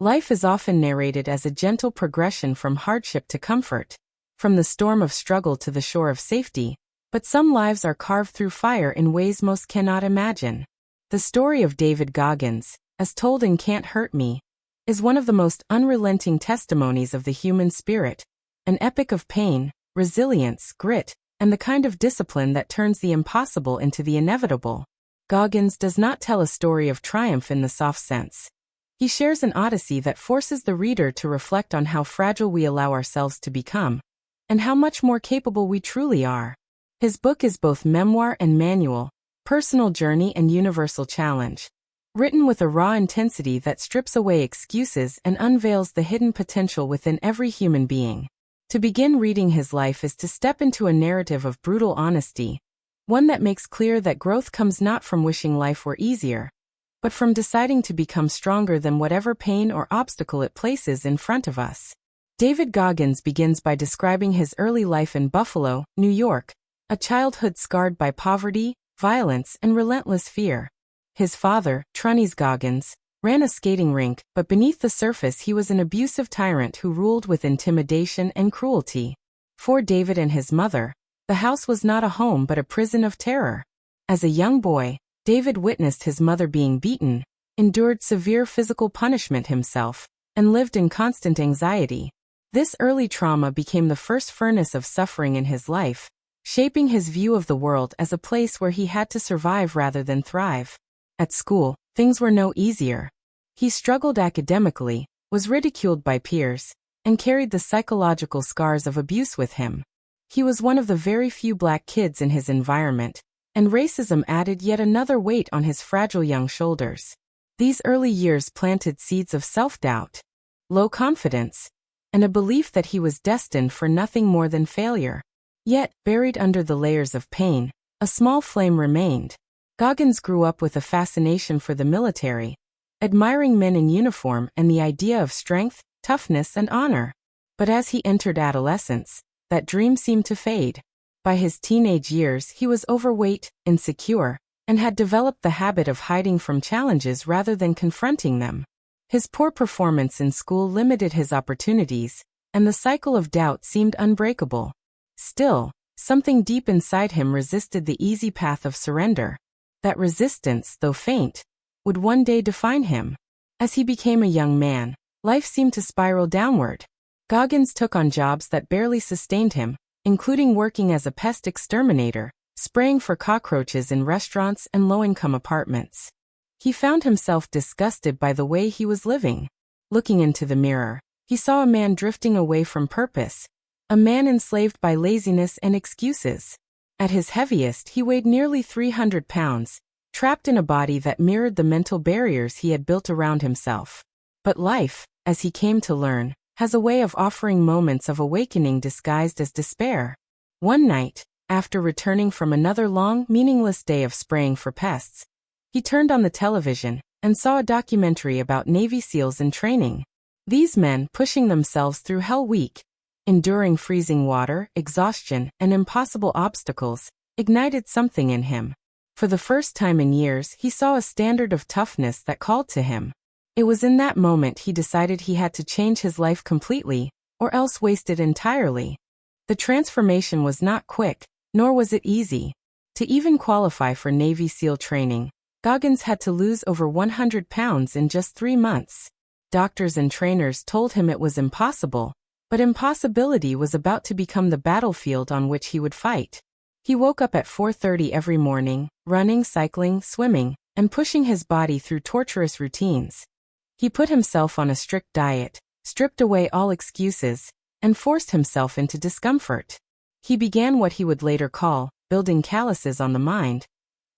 Life is often narrated as a gentle progression from hardship to comfort, from the storm of struggle to the shore of safety, but some lives are carved through fire in ways most cannot imagine. The story of David Goggins, as told in Can't Hurt Me, is one of the most unrelenting testimonies of the human spirit, an epic of pain, resilience, grit, and the kind of discipline that turns the impossible into the inevitable. Goggins does not tell a story of triumph in the soft sense. He shares an odyssey that forces the reader to reflect on how fragile we allow ourselves to become, and how much more capable we truly are. His book is both memoir and manual, personal journey and universal challenge, written with a raw intensity that strips away excuses and unveils the hidden potential within every human being. To begin reading his life is to step into a narrative of brutal honesty, one that makes clear that growth comes not from wishing life were easier, but from deciding to become stronger than whatever pain or obstacle it places in front of us. David Goggins begins by describing his early life in Buffalo, New York, a childhood scarred by poverty, violence, and relentless fear. His father, Trunnys Goggins, ran a skating rink, but beneath the surface he was an abusive tyrant who ruled with intimidation and cruelty. For David and his mother, the house was not a home but a prison of terror. As a young boy, David witnessed his mother being beaten, endured severe physical punishment himself, and lived in constant anxiety. This early trauma became the first furnace of suffering in his life, shaping his view of the world as a place where he had to survive rather than thrive. At school, things were no easier. He struggled academically, was ridiculed by peers, and carried the psychological scars of abuse with him. He was one of the very few black kids in his environment, and racism added yet another weight on his fragile young shoulders. These early years planted seeds of self-doubt, low confidence, and a belief that he was destined for nothing more than failure. Yet, buried under the layers of pain, a small flame remained. Goggins grew up with a fascination for the military, admiring men in uniform and the idea of strength, toughness, and honor. But as he entered adolescence, that dream seemed to fade. By his teenage years he was overweight, insecure, and had developed the habit of hiding from challenges rather than confronting them. His poor performance in school limited his opportunities, and the cycle of doubt seemed unbreakable. Still, something deep inside him resisted the easy path of surrender. That resistance, though faint, would one day define him. As he became a young man, life seemed to spiral downward. Goggins took on jobs that barely sustained him, including working as a pest exterminator, spraying for cockroaches in restaurants and low-income apartments. He found himself disgusted by the way he was living. Looking into the mirror, he saw a man drifting away from purpose, a man enslaved by laziness and excuses. At his heaviest, he weighed nearly 300 pounds, trapped in a body that mirrored the mental barriers he had built around himself. But life, as he came to learn, has a way of offering moments of awakening disguised as despair. One night, after returning from another long, meaningless day of spraying for pests, he turned on the television and saw a documentary about Navy SEALs in training. These men, pushing themselves through hell week, enduring freezing water, exhaustion, and impossible obstacles, ignited something in him. For the first time in years, he saw a standard of toughness that called to him. It was in that moment he decided he had to change his life completely, or else waste it entirely. The transformation was not quick, nor was it easy. To even qualify for Navy SEAL training, Goggins had to lose over 100 pounds in just 3 months. Doctors and trainers told him it was impossible, but impossibility was about to become the battlefield on which he would fight. He woke up at 4:30 every morning, running, cycling, swimming, and pushing his body through torturous routines. He put himself on a strict diet, stripped away all excuses, and forced himself into discomfort. He began what he would later call building calluses on the mind,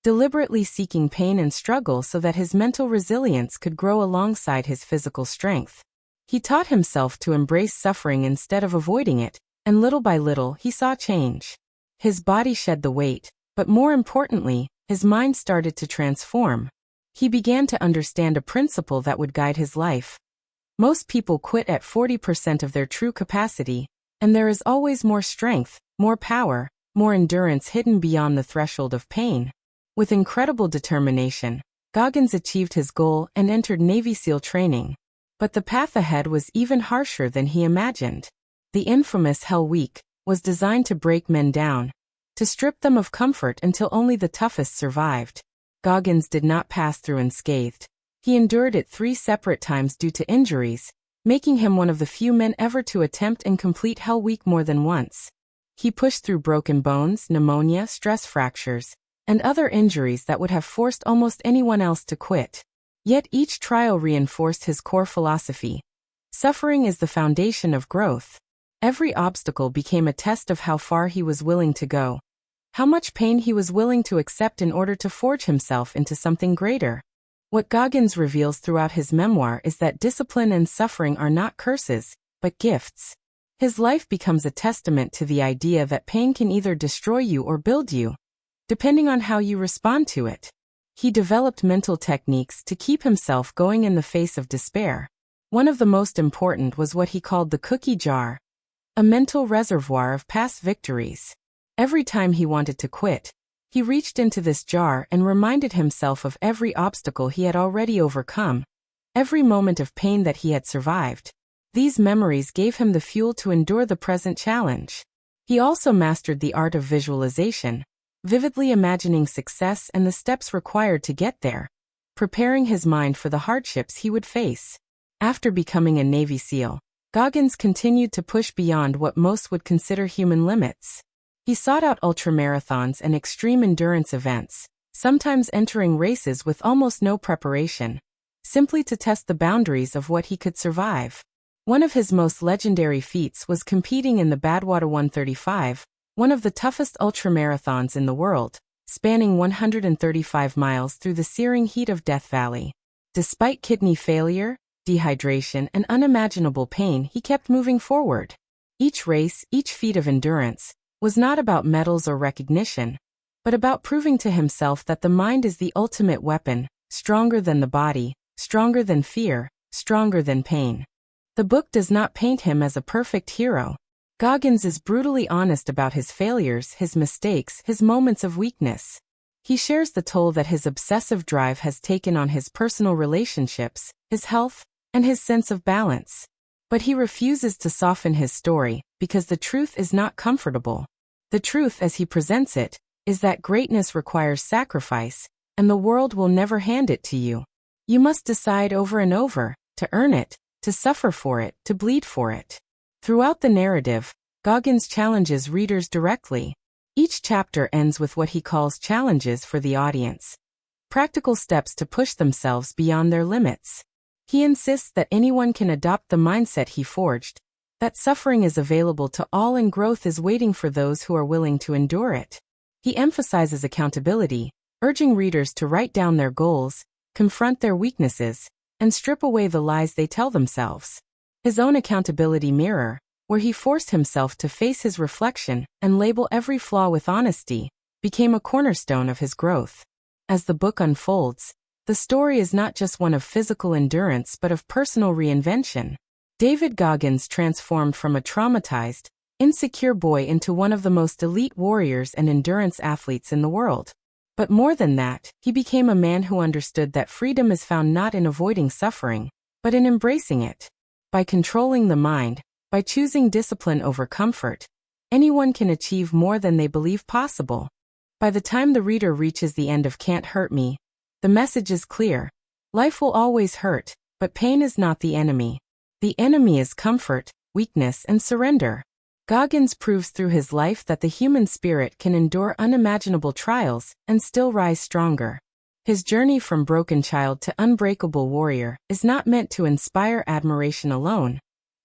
deliberately seeking pain and struggle so that his mental resilience could grow alongside his physical strength. He taught himself to embrace suffering instead of avoiding it, and little by little he saw change. His body shed the weight, but more importantly, his mind started to transform. He began to understand a principle that would guide his life. Most people quit at 40% of their true capacity, and there is always more strength, more power, more endurance hidden beyond the threshold of pain. With incredible determination, Goggins achieved his goal and entered Navy SEAL training. But the path ahead was even harsher than he imagined. The infamous Hell Week was designed to break men down, to strip them of comfort until only the toughest survived. Goggins did not pass through unscathed. He endured it 3 separate times due to injuries, making him one of the few men ever to attempt and complete Hell Week more than once. He pushed through broken bones, pneumonia, stress fractures, and other injuries that would have forced almost anyone else to quit. Yet each trial reinforced his core philosophy. Suffering is the foundation of growth. Every obstacle became a test of how far he was willing to go, how much pain he was willing to accept in order to forge himself into something greater. What Goggins reveals throughout his memoir is that discipline and suffering are not curses, but gifts. His life becomes a testament to the idea that pain can either destroy you or build you, depending on how you respond to it. He developed mental techniques to keep himself going in the face of despair. One of the most important was what he called the cookie jar, a mental reservoir of past victories. Every time he wanted to quit, he reached into this jar and reminded himself of every obstacle he had already overcome, every moment of pain that he had survived. These memories gave him the fuel to endure the present challenge. He also mastered the art of visualization, vividly imagining success and the steps required to get there, preparing his mind for the hardships he would face. After becoming a Navy SEAL, Goggins continued to push beyond what most would consider human limits. He sought out ultramarathons and extreme endurance events, sometimes entering races with almost no preparation, simply to test the boundaries of what he could survive. One of his most legendary feats was competing in the Badwater 135, one of the toughest ultramarathons in the world, spanning 135 miles through the searing heat of Death Valley. Despite kidney failure, dehydration, and unimaginable pain, he kept moving forward. Each race, each feat of endurance, was not about medals or recognition, but about proving to himself that the mind is the ultimate weapon, stronger than the body, stronger than fear, stronger than pain. The book does not paint him as a perfect hero. Goggins is brutally honest about his failures, his mistakes, his moments of weakness. He shares the toll that his obsessive drive has taken on his personal relationships, his health, and his sense of balance. But he refuses to soften his story, because the truth is not comfortable. The truth, as he presents it, is that greatness requires sacrifice, and the world will never hand it to you. You must decide over and over, to earn it, to suffer for it, to bleed for it. Throughout the narrative, Goggins challenges readers directly. Each chapter ends with what he calls challenges for the audience, practical steps to push themselves beyond their limits. He insists that anyone can adopt the mindset he forged, that suffering is available to all and growth is waiting for those who are willing to endure it. He emphasizes accountability, urging readers to write down their goals, confront their weaknesses, and strip away the lies they tell themselves. His own accountability mirror, where he forced himself to face his reflection and label every flaw with honesty, became a cornerstone of his growth. As the book unfolds, the story is not just one of physical endurance but of personal reinvention. David Goggins transformed from a traumatized, insecure boy into one of the most elite warriors and endurance athletes in the world. But more than that, he became a man who understood that freedom is found not in avoiding suffering, but in embracing it. By controlling the mind, by choosing discipline over comfort, anyone can achieve more than they believe possible. By the time the reader reaches the end of Can't Hurt Me, the message is clear. Life will always hurt, but pain is not the enemy. The enemy is comfort, weakness, and surrender. Goggins proves through his life that the human spirit can endure unimaginable trials and still rise stronger. His journey from broken child to unbreakable warrior is not meant to inspire admiration alone,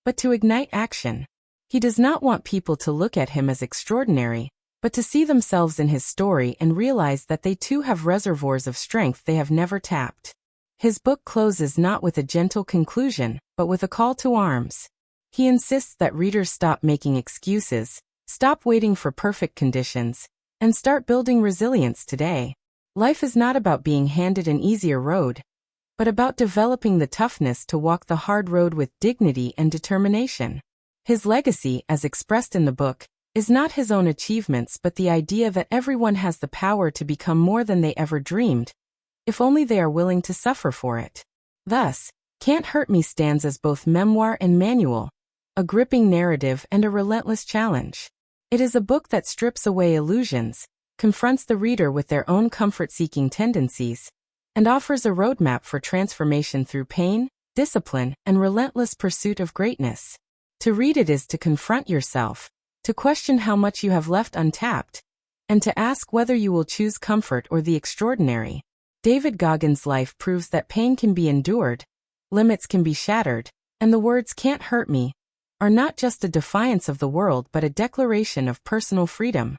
but to ignite action. He does not want people to look at him as extraordinary, but to see themselves in his story and realize that they too have reservoirs of strength they have never tapped. His book closes not with a gentle conclusion, but with a call to arms. He insists that readers stop making excuses, stop waiting for perfect conditions, and start building resilience today. Life is not about being handed an easier road, but about developing the toughness to walk the hard road with dignity and determination. His legacy, as expressed in the book, is not his own achievements but the idea that everyone has the power to become more than they ever dreamed, if only they are willing to suffer for it. Thus, Can't Hurt Me stands as both memoir and manual, a gripping narrative and a relentless challenge. It is a book that strips away illusions, confronts the reader with their own comfort-seeking tendencies, and offers a roadmap for transformation through pain, discipline, and relentless pursuit of greatness. To read it is to confront yourself, to question how much you have left untapped, and to ask whether you will choose comfort or the extraordinary. David Goggins' life proves that pain can be endured, limits can be shattered, and the words "can't hurt me" are not just a defiance of the world but a declaration of personal freedom.